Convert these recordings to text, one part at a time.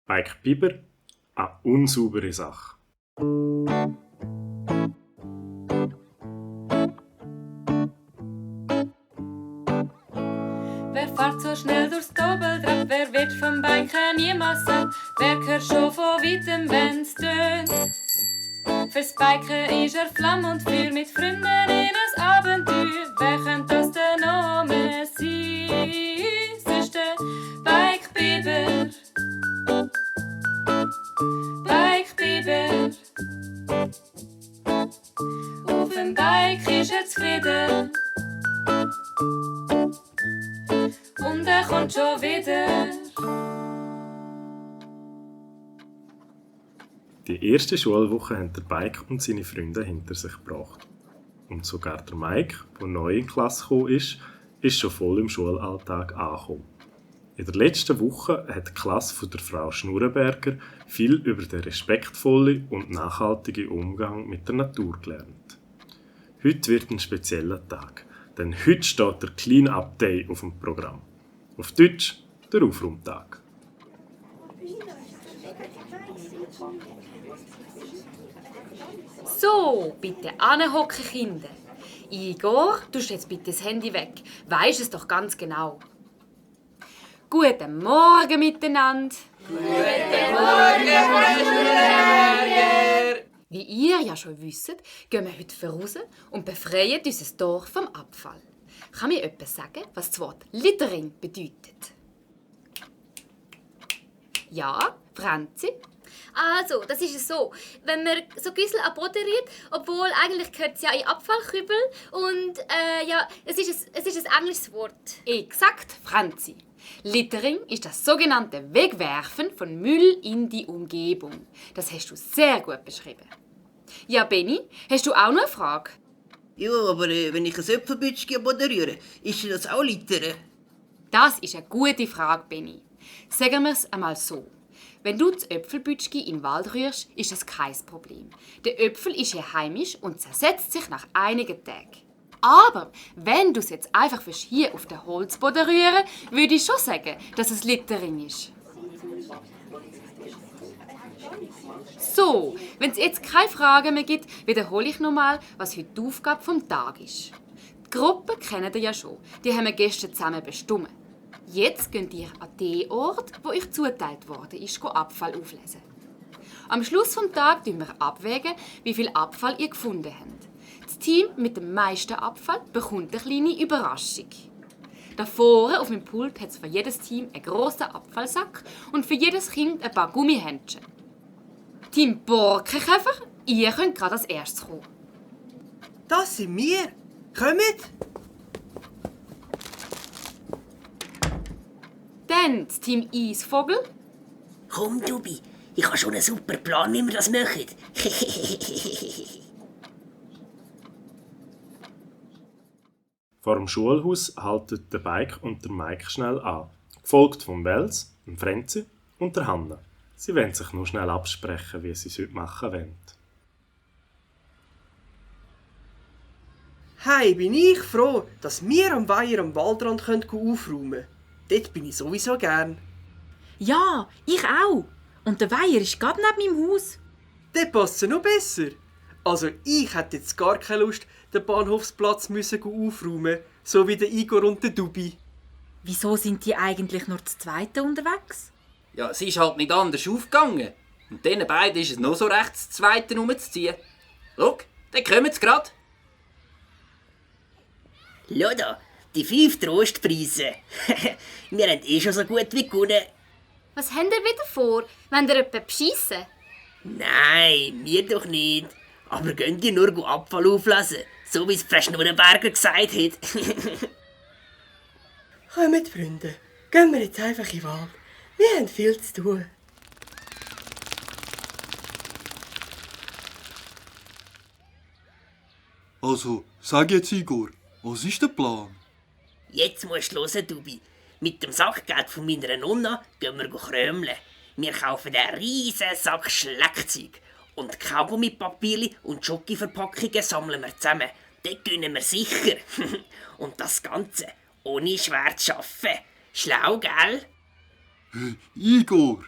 Bike Biber, eine unsaubere Sache. Wer fährt so schnell durchs Doppeltrap? Wer wird vom Biken niemals satt? Wer hört schon von weitem, wenn's tönt? Fürs Biken ist Flamme und Feuer, mit Freunden in ein Abenteuer. Wer könnte das denn noch mehr sein? Es ist der Bike Biber. Bike Biber. Auf dem Bike ist zufrieden. Und er kommt schon wieder. Die erste Schulwoche haben der Bike und seine Freunde hinter sich gebracht. Und sogar der Mike, der neu in die Klasse gekommen ist schon voll im Schulalltag angekommen. In der letzten Woche hat die Klasse von der Frau Schnurrenberger viel über den respektvollen und nachhaltigen Umgang mit der Natur gelernt. Heute wird ein spezieller Tag, denn heute steht der Clean-Up Day auf dem Programm. Auf Deutsch der Aufräumtag. So, bitte anhocken, Kinder. Igor, du jetzt bitte das Handy weg. Weisst es doch ganz genau. Guten Morgen miteinander. Guten Morgen, Frau Schnurrenberger! Wie ihr ja schon wisst, gehen wir heute voraus und befreien unser Dorf vom Abfall. Kann mir jemand sagen, was das Wort Littering bedeutet? Ja, Franzi? Also, das ist es so. Wenn man so Güssel am Boden rührt, obwohl eigentlich gehört es ja in Abfallkübel und es ist ein englisches Wort. Exakt, Franzi. Littering ist das sogenannte Wegwerfen von Müll in die Umgebung. Das hast du sehr gut beschrieben. Ja, Benni, hast du auch noch eine Frage? Ja, aber wenn ich ein Äpfelbütschchen am Boden rühre, ist das auch Littern? Das ist eine gute Frage, Benni. Sagen wir es einmal so. Wenn du das Äpfelbütschki in den Wald rührst, ist das kein Problem. Der Äpfel ist hier heimisch und zersetzt sich nach einigen Tagen. Aber wenn du es jetzt einfach hier auf den Holzboden rühren, würde ich schon sagen, dass es Littering ist. So, wenn es jetzt keine Fragen mehr gibt, wiederhole ich nochmal, was heute die Aufgabe vom Tag ist. Die Gruppe kennt ihr ja schon. Die haben wir gestern zusammen bestimmt. Jetzt geht ihr an den Ort, wo euch zugeteilt worden ist, Abfall auflesen. Am Schluss des Tages wägen wir abwägen, wie viel Abfall ihr gefunden habt. Das Team mit dem meisten Abfall bekommt eine kleine Überraschung. Da vorne auf dem Pult hat es für jedes Team einen grossen Abfallsack und für jedes Kind ein paar Gummihändchen. Team Borkenkäfer, ihr könnt gerade als erstes kommen. Das sind wir. Kommt! Dann das Team Eisvogel. Komm, Dubi, ich habe schon einen super Plan, wie wir das machen. Vor dem Schulhaus halten der Bike und der Mike schnell an, gefolgt vom Wels, dem Frenzi und der Hanna. Sie wollen sich nur schnell absprechen, wie sie es heute machen wollen. Hey, bin ich froh, dass wir am Weiher am Waldrand aufräumen können. Dort bin ich sowieso gern. Ja, ich auch. Und der Weiher ist gerade neben meinem Haus. Dort passt es noch besser. Also ich hätte jetzt gar keine Lust, den Bahnhofsplatz aufräumen, so wie der Igor und der Dubi. Wieso sind die eigentlich nur zu zweit unterwegs? Ja, es ist halt nicht anders aufgegangen. Und diesen beiden ist es noch so recht, das Zweite rumzuziehen. Schau, dann kommen sie gerade. Schau da, die 5 Trostpreise. Wir haben schon so gut wie gewonnen. Was habt ihr wieder vor? Wollt ihr jemanden beschissen? Nein, wir doch nicht. Aber gehen die nur Abfall auflesen, so wie es Frau Schnurrenberger gesagt hat. Kommt, Freunde, gehen wir jetzt einfach in den Wald. Wir haben viel zu tun. Also, sag jetzt, Igor, was ist der Plan? Jetzt musst du hören, Dubi. Mit dem Sackgeld von meiner Nonna gehen wir krömeln. Wir kaufen einen riesen Sack Schleckzeug. Und Kaugummipapierli und Schokiverpackungen sammeln wir zusammen. Dort gewinnen wir sicher. Und das Ganze ohne schwer zu arbeiten. Schlau, gell? Igor,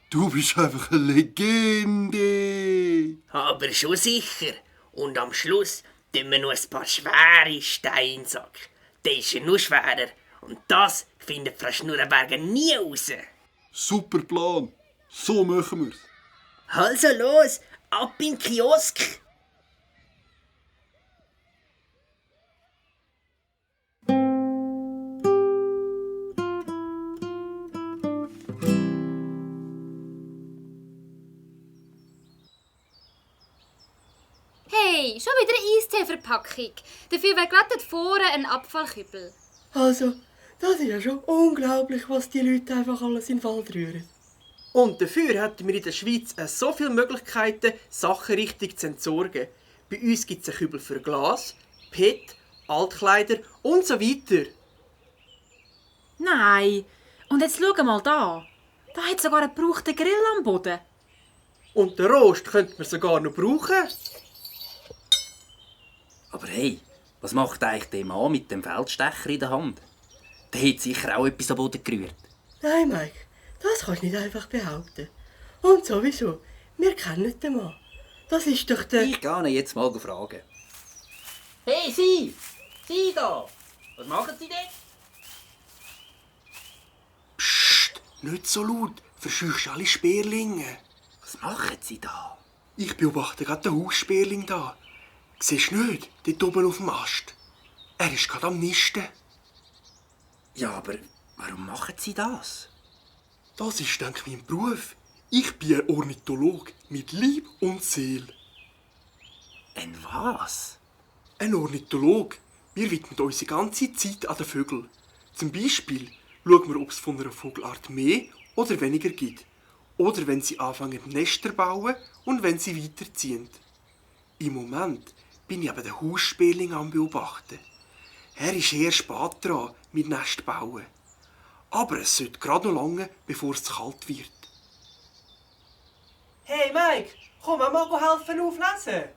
Du bist einfach eine Legende. Aber schon sicher. Und am Schluss tun wir noch ein paar schwere Steinsack. Der ist ja nur schwerer. Und das findet Frau Schnurrenberger nie raus. Super Plan. So machen wir's. Also los, ab in den Kiosk. Hey, schon wieder eine Eisteeverpackung. Dafür wäre gerade dort vorne ein Abfallkübel. Also, das ist ja schon unglaublich, was die Leute einfach alles in den Wald rühren. Und dafür hätten wir in der Schweiz so viele Möglichkeiten, Sachen richtig zu entsorgen. Bei uns gibt es einen Kübel für Glas, PET, Altkleider und so weiter. Nein. Und jetzt schau mal da. Da hat sogar einen gebrauchten Grill am Boden. Und den Rost könnte man sogar noch brauchen. Aber hey, was macht eigentlich der Mann mit dem Feldstecher in der Hand? Der hat sicher auch etwas am Boden gerührt. Nein, Mike, das kannst du nicht einfach behaupten. Und sowieso, wir kennen den Mann. Das ist doch der... Ich gehe ihn jetzt mal fragen. Hey, Sie! Sie da! Was machen Sie dort? Psst, nicht so laut, verscheuchst alle Sperlinge. Was machen Sie da? Ich beobachte gerade den Haussperling da. Siehst du nicht, dort oben auf dem Ast? Er ist gerade am Nisten. Ja, aber warum machen Sie das? Das ist, denke ich, mein Beruf. Ich bin ein Ornithologe mit Leib und Seele. Ein was? Ein Ornithologe. Wir widmen unsere ganze Zeit an den Vögeln. Zum Beispiel schauen wir, ob es von einer Vogelart mehr oder weniger gibt. Oder wenn sie anfangen, Nester zu bauen und wenn sie weiterziehen. Im Moment bin ich aber den Haussperling am Beobachten. Er ist eher spät dran mit Nest bauen. Aber es sollte gerade noch lange, bevor es kalt wird. Hey Mike, komm mal helfen auflesen.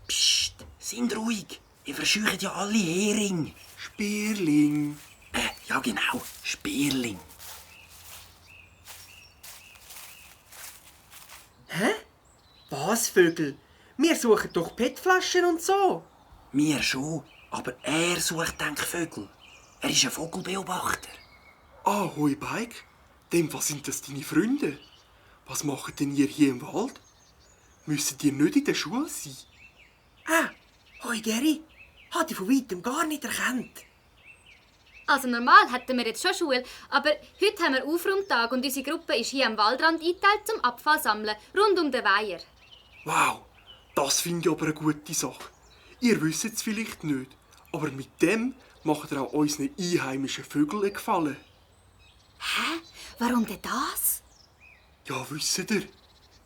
Psst, sind ruhig. Ihr verscheucht ja alle Heringe. Sperling. Ja genau, Sperling. Hä? Was, Vögel? Wir suchen doch PET-Flaschen und so. Wir schon, aber er sucht denk Vögel. Er ist ein Vogelbeobachter. Ahoi, Bike. Dem, was sind das deine Freunde? Was macht denn ihr hier im Wald? Müssen ihr nicht in der Schule sein? Hoi Geri, hat ich von weitem gar nicht erkannt. Also normal hätten wir jetzt schon Schule, aber heute haben wir Aufräumtag und unsere Gruppe ist hier am Waldrand eingeteilt zum Abfall sammeln, rund um den Weiher. Wow, das finde ich aber eine gute Sache. Ihr wisst es vielleicht nicht, aber mit dem macht ihr auch unseren einheimischen Vögeln einen Gefallen. Hä? Warum denn das? Ja, wisst ihr,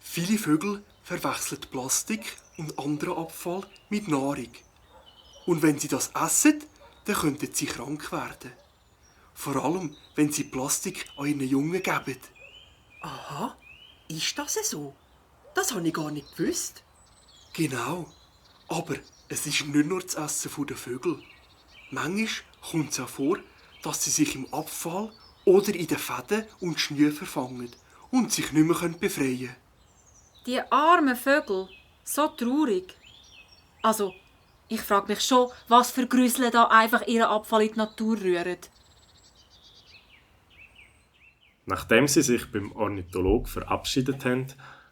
viele Vögel verwechseln Plastik und anderen Abfall mit Nahrung. Und wenn sie das essen, dann könnten sie krank werden. Vor allem, wenn sie Plastik an ihren Jungen geben. Aha, ist das so? Das habe ich gar nicht gewusst. Genau. Aber es ist nicht nur das Essen der Vögel. Manchmal kommt es auch vor, dass sie sich im Abfall oder in den Fäden und Schnee verfangen und sich nicht mehr befreien können. Die armen Vögel, so traurig. Also, ich frage mich schon, was für Grüsle da einfach ihren Abfall in die Natur rühren. Nachdem sie sich beim Ornithologen verabschiedet haben,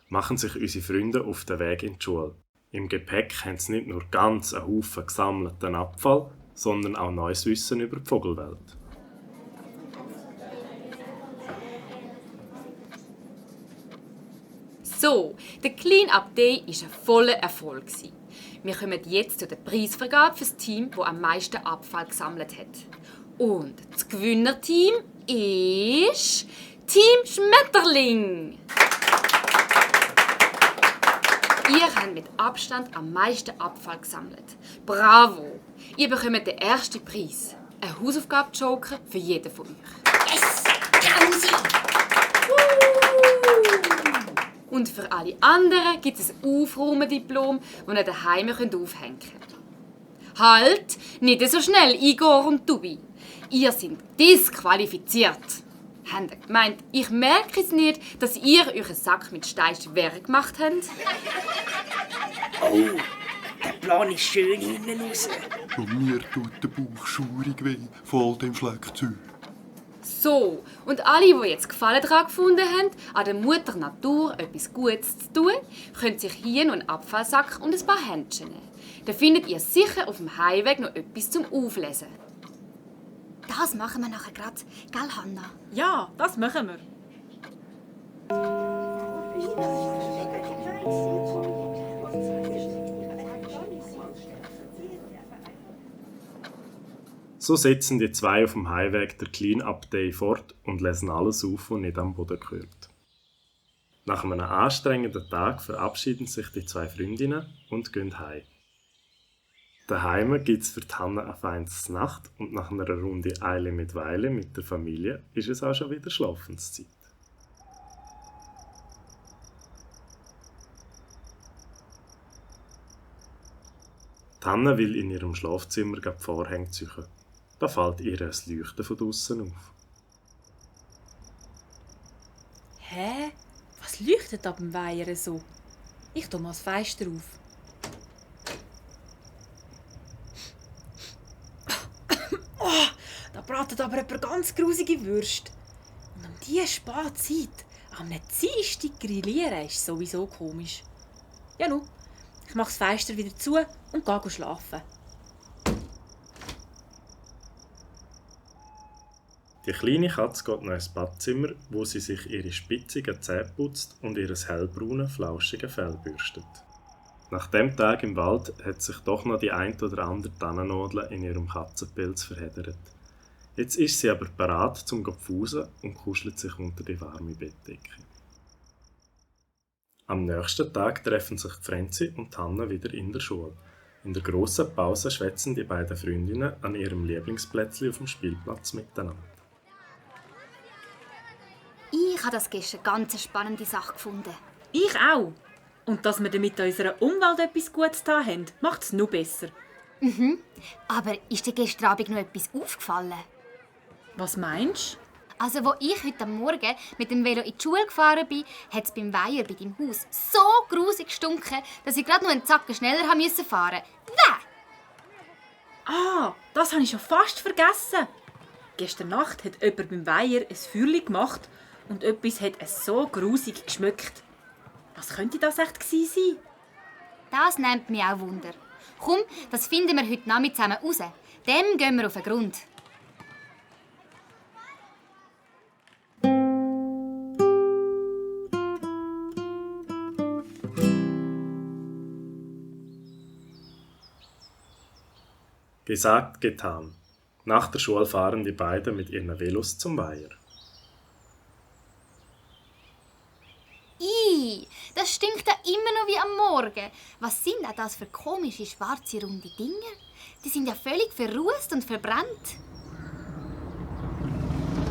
machen sich unsere Freunde auf den Weg in die Schule. Im Gepäck haben sie nicht nur ganz einen Haufen gesammelten Abfall, sondern auch neues Wissen über die Vogelwelt. So, der Clean-Up Day war ein voller Erfolg. Wir kommen jetzt zu der Preisvergabe für das Team, das am meisten Abfall gesammelt hat. Und das Gewinnerteam ist Team Schmetterling. Ihr habt mit Abstand am meisten Abfall gesammelt. Bravo! Ihr bekommt den ersten Preis. Ein Hausaufgaben-Joker für jeden von euch. Yes! Klausi! Und für alle anderen gibt es ein Aufräumen-Diplom, das ihr daheim aufhängen könnt. Halt! Nicht so schnell, Igor und Dubi. Ihr seid disqualifiziert. Habt ihr gemeint, ich merke es nicht, dass ihr euren Sack mit Stein schwer gemacht habt? Oh, der Plan ist schön hinten raus. Und mir tut der Bauch schaurig weh von all dem Schleckzeug. So, und alle, die jetzt Gefallen daran gefunden haben, an der Mutter Natur etwas Gutes zu tun, können sich hier noch einen Abfallsack und ein paar Händchen nehmen. Dann findet ihr sicher auf dem Heimweg noch etwas zum Auflesen. Das machen wir nachher gerade. Gell, Hanna? Ja, das machen wir. So setzen die zwei auf dem Heimweg der Clean-Up-Day fort und lesen alles auf, was nicht am Boden gehört. Nach einem anstrengenden Tag verabschieden sich die zwei Freundinnen und gehen heim. Daheim gibt es für die Hanna eine feine Nacht und nach einer Runde Eile mit Weile mit der Familie ist es auch schon wieder Schlafenszeit. Die Hanna will in ihrem Schlafzimmer die Vorhänge ziehen. Da fällt ihr ein Leuchten von draussen auf. Hä? Was leuchtet ab dem Weiher so? Ich tue mal das Fenster auf. Oh, da bratet aber jemand ganz grusige Würste. Und um diese Spätzeit am Dienstag grillieren ist sowieso komisch. Ja nu, ich mache das Fenster wieder zu und gehe schlafen. Die kleine Katze geht noch ins Badzimmer, wo sie sich ihre spitzigen Zähne putzt und ihr hellbraune, flauschige Fell bürstet. Nach dem Tag im Wald hat sich doch noch die ein oder andere Tannennadel in ihrem Katzenpelz verheddert. Jetzt ist sie aber bereit zum Pfusen und kuschelt sich unter die warme Bettdecke. Am nächsten Tag treffen sich Franzi und Hanna wieder in der Schule. In der grossen Pause schwätzen die beiden Freundinnen an ihrem Lieblingsplätzchen auf dem Spielplatz miteinander. Ich habe das gestern ganz eine spannende Sache gefunden. Ich auch. Und dass wir damit unserer Umwelt etwas Gutes getan haben, macht es noch besser. Aber ist dir gestern Abend noch etwas aufgefallen? Was meinst du? Also, wo ich heute Morgen mit dem Velo in die Schule gefahren bin, hat es beim Weiher bei deinem Haus so grusig gestunken, dass ich gerade noch einen Zacken schneller fahren musste. Ah, das habe ich schon fast vergessen. Gestern Nacht hat jemand beim Weiher ein Feuerchen gemacht und etwas hat es so grusig geschmeckt. Was könnte das echt gewesen sein? Das nimmt mich auch Wunder. Komm, das finden wir heute Nachmittag zusammen raus. Dem gehen wir auf den Grund. Gesagt, getan. Nach der Schule fahren die beiden mit ihren Velos zum Weiher. Das stinkt ja immer noch wie am Morgen. Was sind denn das für komische, schwarze, runde Dinge? Die sind ja völlig verrußt und verbrannt.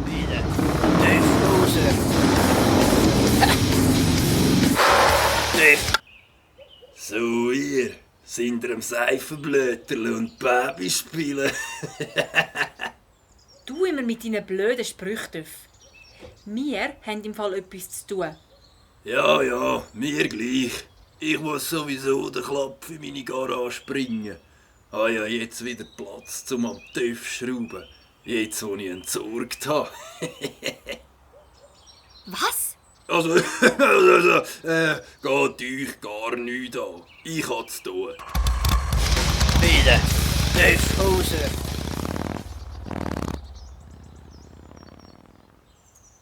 Wieder Döflose. So, ihr sind ihr am Seifenblöterle und Baby spielen? Du immer mit deinen blöden Sprüchen. Wir haben im Fall etwas zu tun. Ja, mir gleich. Ich muss sowieso den Klapp in meine Garage bringen. Ah ja, jetzt wieder Platz zum am TÜV schrauben. Jetzt, wo ich entsorgt habe. Was? Also, geht euch gar nichts an. Ich habe zu tun. Wieder Döflose.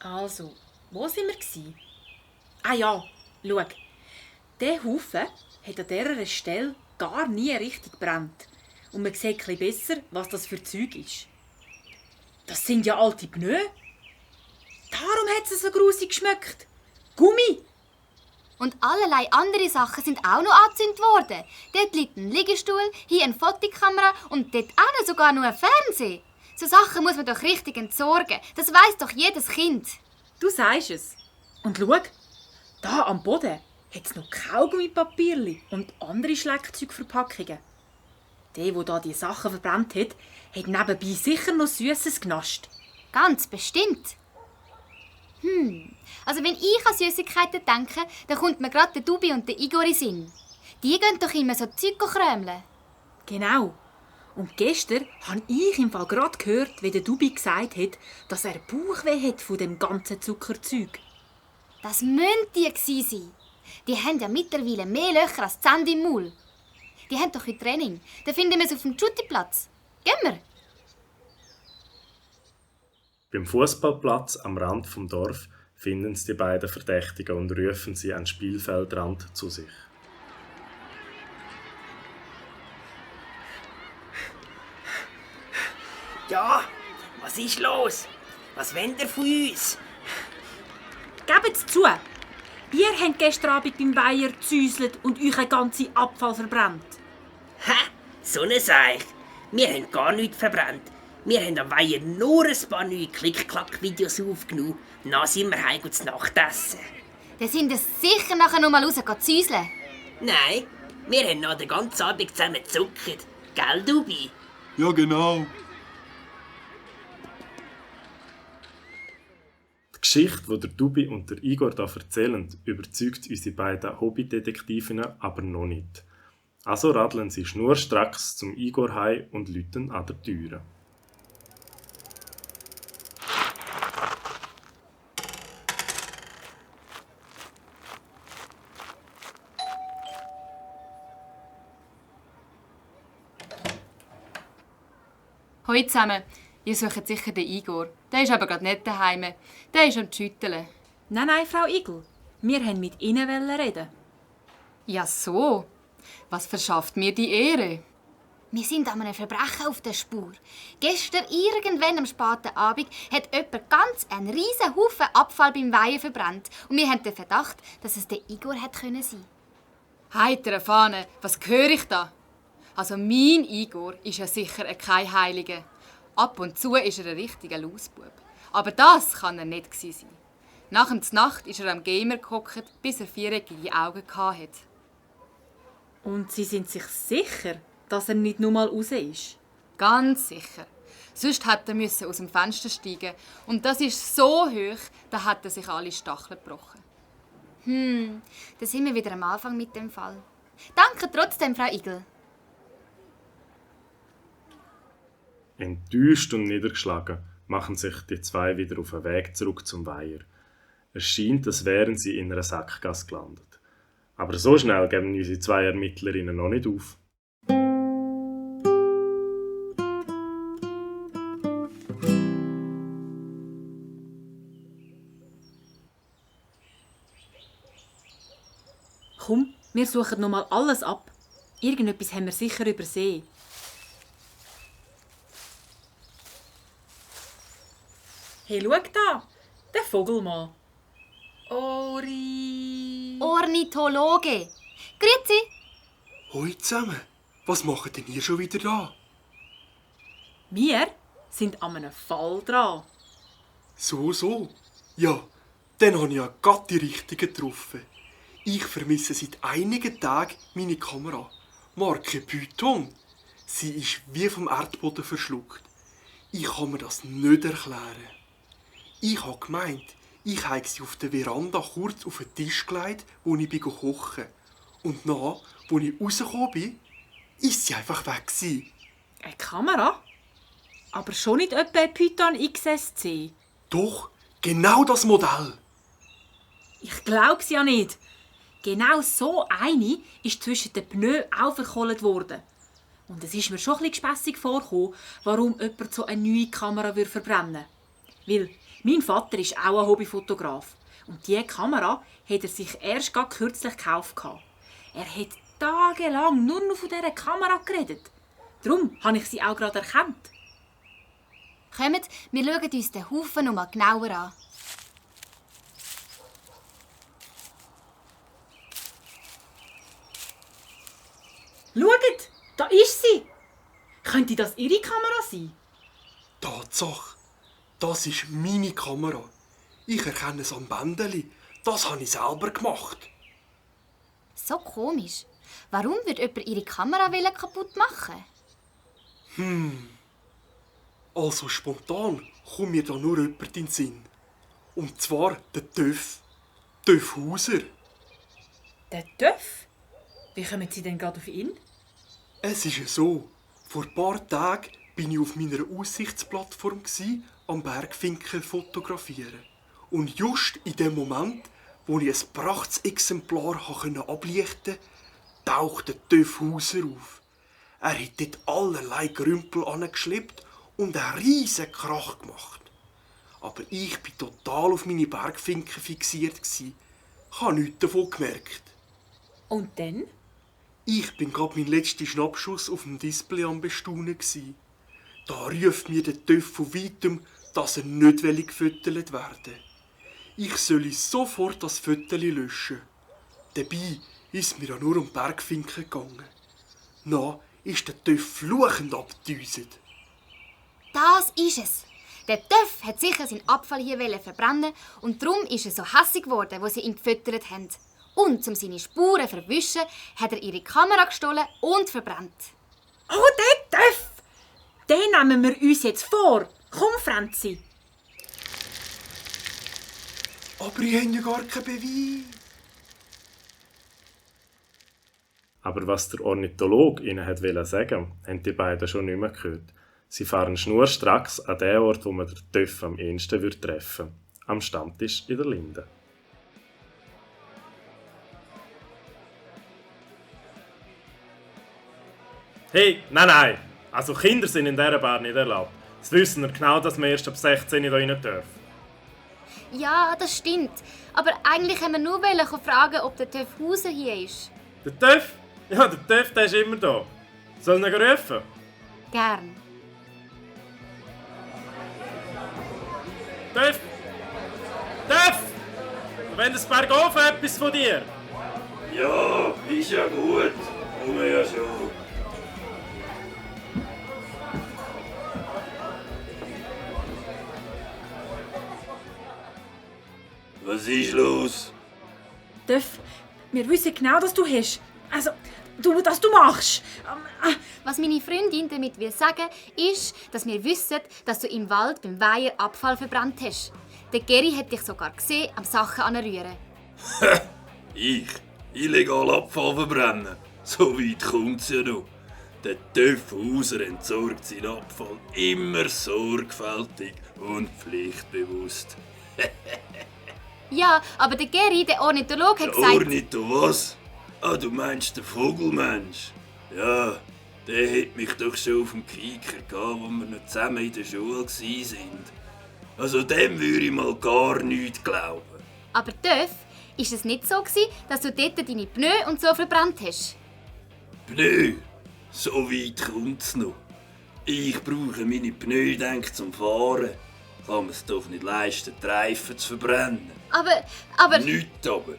Also, wo sind wir? Ah ja, schau. Dieser Haufen hat an dieser Stelle gar nie richtig gebrannt. Und man sieht etwas besser, was das für Zeug ist. Das sind ja alte Pneu. Darum hat es so grusig geschmeckt. Gummi! Und allerlei andere Sachen sind auch noch angezündet worden. Dort liegt ein Liegestuhl, hier eine Fotokamera und dort auch sogar noch ein Fernseher. So Sachen muss man doch richtig entsorgen. Das weiss doch jedes Kind. Du sagst es. Und schau, da am Boden hat es noch Kaugummipapierli und andere Schleckzeugverpackungen. Der hier die Sachen verbrannt hat nebenbei sicher noch Süßes genascht. Ganz bestimmt. Also wenn ich an Süßigkeiten denke, dann kommt mir gerade der Dubi und der Igor in den Sinn. Die gehen doch immer so Zeug krömeln. Genau. Und gestern habe ich im Fall gerade gehört, wie der Dubi gesagt hat, dass er Bauchweh hat von dem ganzen Zuckerzeug. Das müssen die gewesen sein. Die haben ja mittlerweile mehr Löcher als Zähne im Maul. Die haben doch ein Training. Dann finden wir es auf dem Schutiplatz. Gehen wir? Beim Fußballplatz am Rand vom Dorf finden sie die beiden Verdächtigen und rufen sie an den Spielfeldrand zu sich. Ja, was ist los? Was wollt ihr von uns? Gebt's zu! Ihr habt gestern Abend beim Weiher gezäuselt und euren ganzen Abfall verbrannt. Hä? So eine Sache. Wir haben gar nichts verbrannt. Wir haben am Weiher nur ein paar neue Klick-Klack-Videos aufgenommen. Dann sind wir heim zu Nacht essen. Dann sind wir sicher nachher noch mal raus zäuseln. Nein, wir haben noch den ganzen Abend zusammen gezuckert. Gell, Dubi? Ja, genau. Die Geschichte, die der Dubi und der Igor hier erzählen, überzeugt unsere beiden Hobbydetektivinnen aber noch nicht. Also radeln sie schnurstracks zum Igor heim und läuten an der Türe. Hoi zusammen. Ihr sucht sicher den Igor. Der ist aber gerade nicht daheim. Der ist am Schütteln. Nein, Frau Igel. Wir wollten mit Ihnen reden. Ja so. Was verschafft mir die Ehre? Wir sind an einem Verbrechen auf der Spur. Gestern irgendwann am späten Abend hat jemand ganz einen riesen Haufen Abfall beim Weihen verbrannt. Und wir haben den Verdacht, dass es der Igor hätte sein können. Heitere Fahne, was höre ich da? Also mein Igor ist ja sicher kein Heiliger. Ab und zu ist er ein richtiger Lausbub. Aber das kann er nicht gewesen sein. Nach der Nacht ist er am Gamer gehockt, bis er viereckige Augen hatte. Und Sie sind sich sicher, dass er nicht nur mal raus ist? Ganz sicher. Sonst hätte er aus dem Fenster steigen. Und das ist so hoch, da hat er sich alle Stacheln gebrochen. Da sind wir wieder am Anfang mit dem Fall. Danke trotzdem, Frau Igel. Enttäuscht und niedergeschlagen machen sich die zwei wieder auf den Weg zurück zum Weiher. Es scheint, als wären sie in einer Sackgasse gelandet. Aber so schnell geben unsere zwei Ermittlerinnen noch nicht auf. Komm, wir suchen noch mal alles ab. Irgendetwas haben wir sicher übersehen. Hey, schau da! Der Vogelmann. Ornithologe. Grüezi. Hoi zusammen. Was macht denn ihr schon wieder da? Wir sind an einem Fall dran. So. Ja, dann habe ich ja gerade die Richtige getroffen. Ich vermisse seit einigen Tagen meine Kamera. Marke Python. Sie ist wie vom Erdboden verschluckt. Ich kann mir das nicht erklären. Ich habe gemeint, ich habe sie auf der Veranda kurz auf den Tisch gelegt, wo ich kochen. Und dann, als ich rausgekommen bin, ist sie einfach weg gewesen. Eine Kamera? Aber schon nicht etwa ein Python XSC. Doch, genau das Modell. Ich glaub's ja nicht. Genau so eine ist zwischen den Pneus auch verkohlt worden. Und es ist mir schon ein bisschen gespässig vorgekommen, warum jemand so eine neue Kamera verbrennen würde. Weil mein Vater ist auch ein Hobbyfotograf. Und diese Kamera hat er sich erst kürzlich gekauft. Er hat tagelang nur noch von dieser Kamera geredet. Darum habe ich sie auch gerade erkannt. Kommt, wir schauen uns den Haufen noch mal genauer an. Schaut, da ist sie. Könnte das Ihre Kamera sein? Tatsache, das ist meine Kamera. Ich erkenne es am Bändeli. Das habe ich selber gemacht. So komisch. Warum würde jemand ihre Kamera kaputt machen? Also spontan kommt mir da nur jemand in den Sinn. Und zwar der Töff. Töff Hauser. Der Töff? Wie kommen Sie denn gerade auf ihn? Es ist ja so, vor ein paar Tagen bin ich auf meiner Aussichtsplattform am Bergfinken fotografieren. Und just in dem Moment, wo ich ein Prachtexemplar ablichten konnte, taucht der Töff Hauser auf. Er hat dort allerlei Grümpel angeschleppt und einen riesen Krach gemacht. Aber ich war total auf meine Bergfinken fixiert. Ich habe nichts davon gemerkt. Und dann? Ich bin gerade mein letzter Schnappschuss auf dem Display am Bestaunen. Da ruft mir der Töff von weitem, dass er nicht gefüttert werden. Ich soll sofort das Foto löschen. Dabei ist mir ja nur um Bergfinken gegangen. Dann ist der Töff fluchend abgedüset. Das ist es. Der Töff hat sicher seinen Abfall hier verbrennen und darum ist er so hässig geworden, wo sie ihn gefüttert haben. Und um seine Spuren zu verwischen, hat er ihre Kamera gestohlen und verbrannt. Oh, der Töff! Den nehmen wir uns jetzt vor. Komm, Franzi. Aber ich habe ja gar keinen Beweis. Aber was der Ornithologe ihnen wollte sagen, haben die beiden schon nicht mehr gehört. Sie fahren schnurstracks an den Ort, wo man den Töff am ehesten treffen würde. Am Stammtisch in der Linde. Hey, nein! Also Kinder sind in dieser Bar nicht erlaubt. Das wissen wir genau, dass wir erst ab 16 hier rein dürfen. Ja, das stimmt. Aber eigentlich haben wir nur fragen, ob der Töff Hauser hier ist. Der Töff? Ja, der Töff, der ist immer da. Soll ich ihn rufen? Gern. Töff! Töff! Wenn das Bergofen etwas von dir? Ja, ist ja gut. Komm ja schon. Was ist los? Töff, wir wissen genau, dass du hast. Also, dass du machst. Was meine Freundin damit will sagen, ist, dass wir wissen, dass du im Wald beim Weiher Abfall verbrannt hast. Der Geri hat dich sogar gesehen, am Sachen anrühren. Ich? Illegal Abfall verbrennen? So weit kommt's ja noch. Der Töff Hauser entsorgt seinen Abfall immer sorgfältig und pflichtbewusst. Ja, aber der Geri, der Ornithologe, hat gesagt... Ornitho was? Ah, du meinst den Vogelmensch? Ja, der hat mich doch schon auf dem Kicker gehabt, wo wir noch zusammen in der Schule waren. Also dem würde ich mal gar nichts glauben. Aber Töff, ist es nicht so gewesen, dass du dort deine Pneu und so verbrannt hast? Pneu? So weit kommt's noch. Ich brauche meine Pneu zum Fahren. Kann man's doch nicht leisten, die Reifen zu verbrennen. Aber... Nicht aber.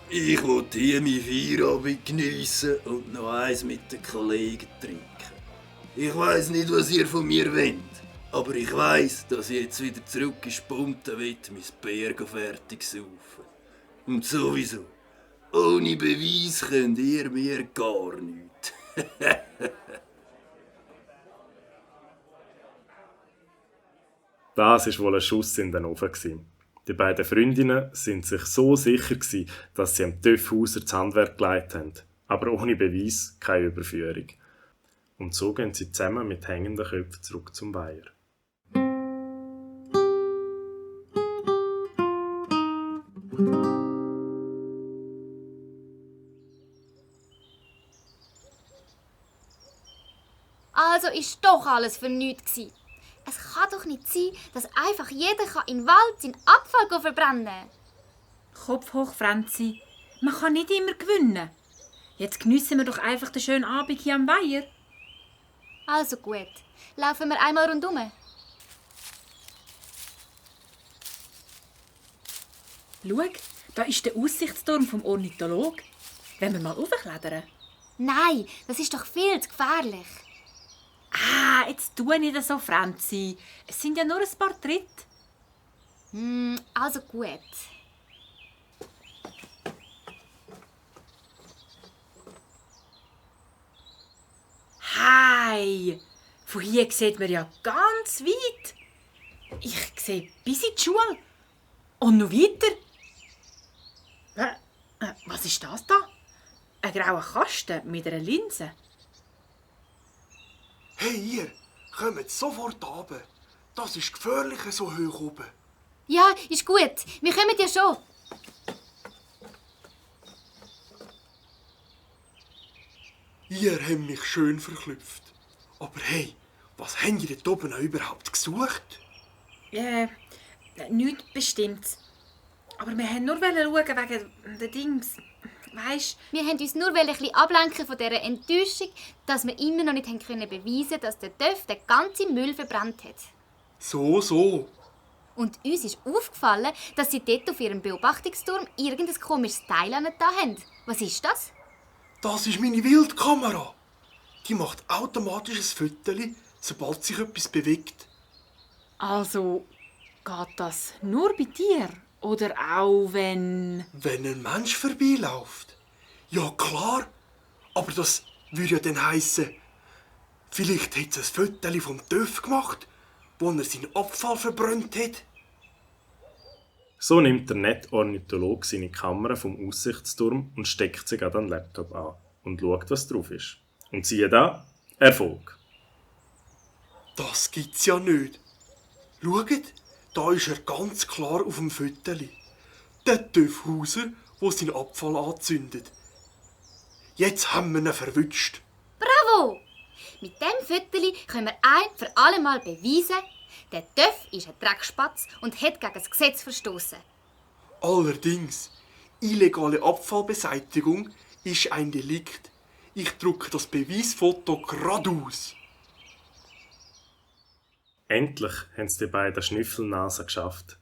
Ich will hier mein Feierabend geniessen und noch eins mit den Kollegen trinken. Ich weiss nicht, was ihr von mir wollt. Aber ich weiss, dass ich jetzt wieder zurück in Spunten will, mein Bier fertig saufen. Und sowieso, ohne Beweis könnt ihr mir gar nichts. Das war wohl ein Schuss in den Ofen. Die beiden Freundinnen sind sich so sicher, dass sie am Töff Hauser das Handwerk geleitet haben. Aber ohne Beweis keine Überführung. Und so gehen sie zusammen mit hängenden Köpfen zurück zum Weiher. Also ist doch alles für nichts gewesen. Es kann doch nicht sein, dass einfach jeder in den Wald seinen Abfall verbrennen kann. Kopf hoch, Franzi. Man kann nicht immer gewinnen. Jetzt geniessen wir doch einfach den schönen Abend hier am Weiher. Also gut, laufen wir einmal rundum. Schau, da ist der Aussichtsturm vom Ornithologen. Wollen wir mal raufklettern? Nein, das ist doch viel zu gefährlich. Ah, jetzt tu nicht so, Franzi. Es sind ja nur ein paar Tritte. Also gut. Hey, von hier sieht man ja ganz weit. Ich sehe bis in die Schule. Und noch weiter. Was ist das da? Ein grauer Kasten mit einer Linse. Hey ihr, kommt sofort runter. Das ist gefährlich so hoch oben. Ja, ist gut. Wir kommen ja schon. Ihr habt mich schön verklüpft. Aber hey, was habt ihr dort oben überhaupt gesucht? Nichts Bestimmtes. Aber wir wollten nur schauen wegen den Dings. Weisst, Wir wollten uns nur ein bisschen ablenken von dieser Enttäuschung, dass wir immer noch nicht beweisen konnten, dass der Töff den ganzen Müll verbrannt hat. So. Und uns ist aufgefallen, dass sie dort auf ihrem Beobachtungsturm irgendein komisches Teil da haben. Was ist das? Das ist meine Wildkamera. Die macht automatisch ein Foto, sobald sich etwas bewegt. also geht das nur bei dir? Oder auch wenn... Wenn ein Mensch vorbeiläuft? Ja, klar. Aber das würde ja dann heissen, vielleicht hat es ein Foto vom Töff gemacht, wo er seinen Abfall verbrannt hat. So nimmt der nette Ornithologe seine Kamera vom Aussichtsturm und steckt sie an den Laptop an und schaut, was drauf ist. Und siehe da, Erfolg. Das gibt's ja nicht. Schaut, da ist er ganz klar auf dem Foto. Der Töffhauser, der seinen Abfall anzündet. Jetzt haben wir ihn verwünscht. Bravo! Mit diesem Foto können wir ein für alle Mal beweisen, der Töff ist ein Dreckspatz und hat gegen das Gesetz verstoßen. Allerdings, illegale Abfallbeseitigung ist ein Delikt. Ich drucke das Beweisfoto gerade aus. Endlich haben es die beiden Schnüffelnasen geschafft.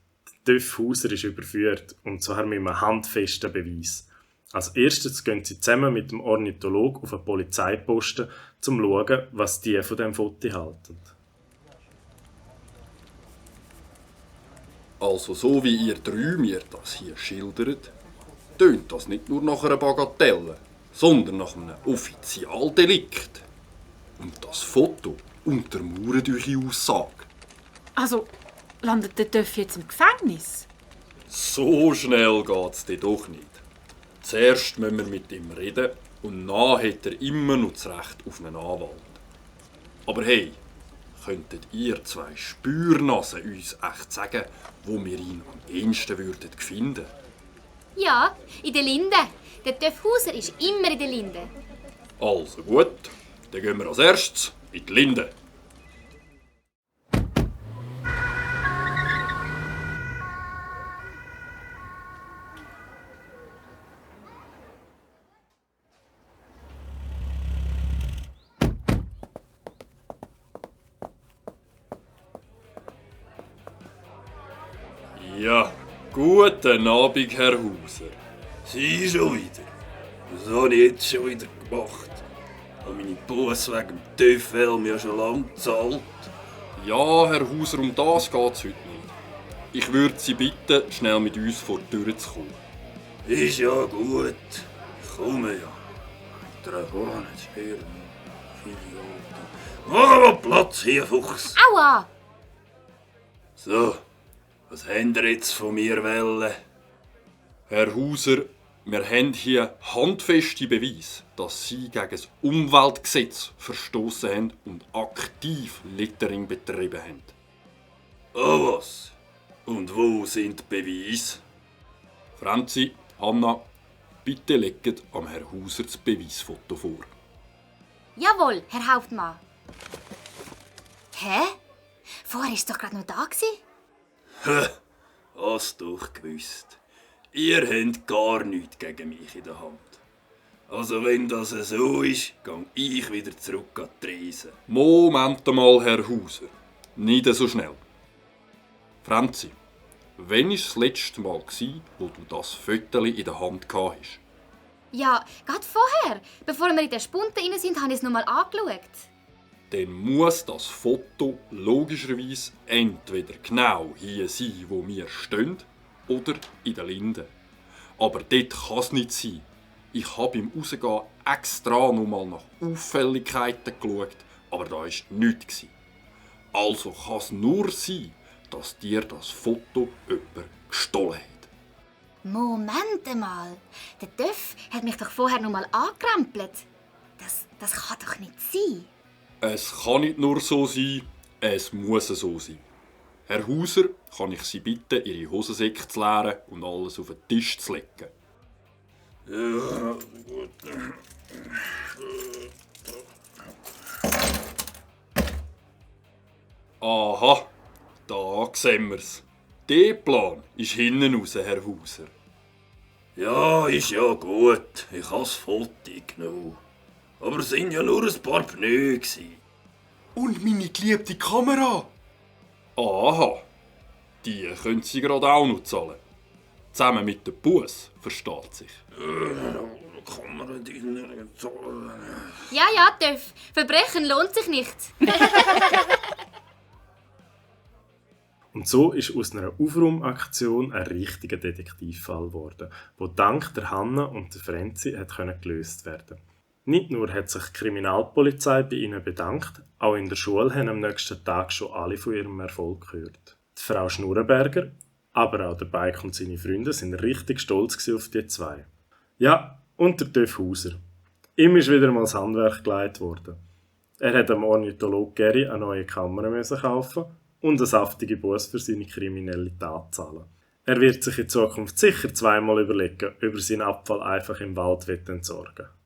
Der Töffhauser ist überführt und zwar mit einem handfesten Beweis. Als erstes gehen sie zusammen mit dem Ornithologen auf einen Polizeiposten, um zu schauen, was die von diesem Foto halten. Also so wie ihr drei mir das hier schildert, tönt das nicht nur nach einer Bagatelle, sondern nach einem Offizialdelikt. Und das Foto untermauert eure Aussage. Also, landet der Töff jetzt im Gefängnis? So schnell geht's dir doch nicht. Zuerst müssen wir mit ihm reden und dann hat er immer noch das Recht auf einen Anwalt. Aber hey, könntet ihr zwei Spürnasen uns echt sagen, wo wir ihn am ehesten würden finden? Ja, in der Linde. Der Töffhauser ist immer in der Linde. Also gut, dann gehen wir als erstes in die Linde. Ja, guten Abend, Herr Hauser. Sie schon wieder? Was habe ich jetzt schon wieder gemacht? Ich habe meine Busse wegen dem Töffel ja schon lange gezahlt. Ja, Herr Hauser, um das geht's heute nicht. Ich würde Sie bitten, schnell mit uns vor die Tür zu kommen. Ist ja gut. Ich komme ja. Der Horn ist hier. Mach mal Platz hier, Fuchs. Aua! So, was habt ihr jetzt von mir wollen? Herr Hauser, wir haben hier handfeste Beweise, dass Sie gegen das Umweltgesetz verstoßen haben und aktiv Littering betrieben haben. Oh was? Und wo sind die Beweise? Franzi, Hanna, bitte legt am Herrn Hauser das Beweisfoto vor. Jawohl, Herr Hauptmann. Hä? Vorher war es doch gerade noch da. Hast doch gewusst. Ihr habt gar nichts gegen mich in der Hand. Also wenn das so ist, gehe ich wieder zurück an die Tresen. Moment mal, Herr Hauser. Nicht so schnell. Franzi, wann war das letzte Mal, wo du das Fötterchen in der Hand hast? Ja, gerade vorher. Bevor wir in den Spunten rein sind, habe ich es noch mal angeschaut. Dann muss das Foto logischerweise entweder genau hier sein, wo wir stehen, oder in der Linde. Aber dort kann es nicht sein. Ich habe beim Rausgehen extra noch mal nach Auffälligkeiten geschaut, aber da war nichts. Also kann es nur sein, dass dir das Foto jemand gestohlen hat. Moment mal. Der Töff hat mich doch vorher noch mal angekrempelt. Das kann doch nicht sein. Es kann nicht nur so sein, es muss so sein. Herr Hauser, kann ich Sie bitten, Ihre Hosensäcke zu leeren und alles auf den Tisch zu legen? Ja, gut. Aha, da sehen wir's. Der Plan ist hinten raus, Herr Hauser. Ja, ist ja gut. Ich has Foto genommen. Aber es sind ja nur ein paar Pneu gsi. Und meine geliebte Kamera. Aha, die können Sie gerade auch noch zahlen. Zusammen mit dem Bus, versteht sich. Kann man die nicht zahlen? Ja, Töff. Verbrechen lohnt sich nicht. Und so ist aus einer Aufräumaktion ein richtiger Detektivfall geworden, der dank der Hanna und der Frenzi gelöst werden konnte. Nicht nur hat sich die Kriminalpolizei bei ihnen bedankt, auch in der Schule haben am nächsten Tag schon alle von ihrem Erfolg gehört. Die Frau Schnurrenberger, aber auch der Bike und seine Freunde sind richtig stolz auf die zwei. Ja, und der Töff Hauser. Ihm ist wieder mal das Handwerk gelegt worden. Er hat dem Ornithologe Gary eine neue Kamera kaufen und eine saftige Busse für seine kriminelle Tat zahlen. Er wird sich in Zukunft sicher zweimal überlegen, ob er seinen Abfall einfach im Wald entsorgen will.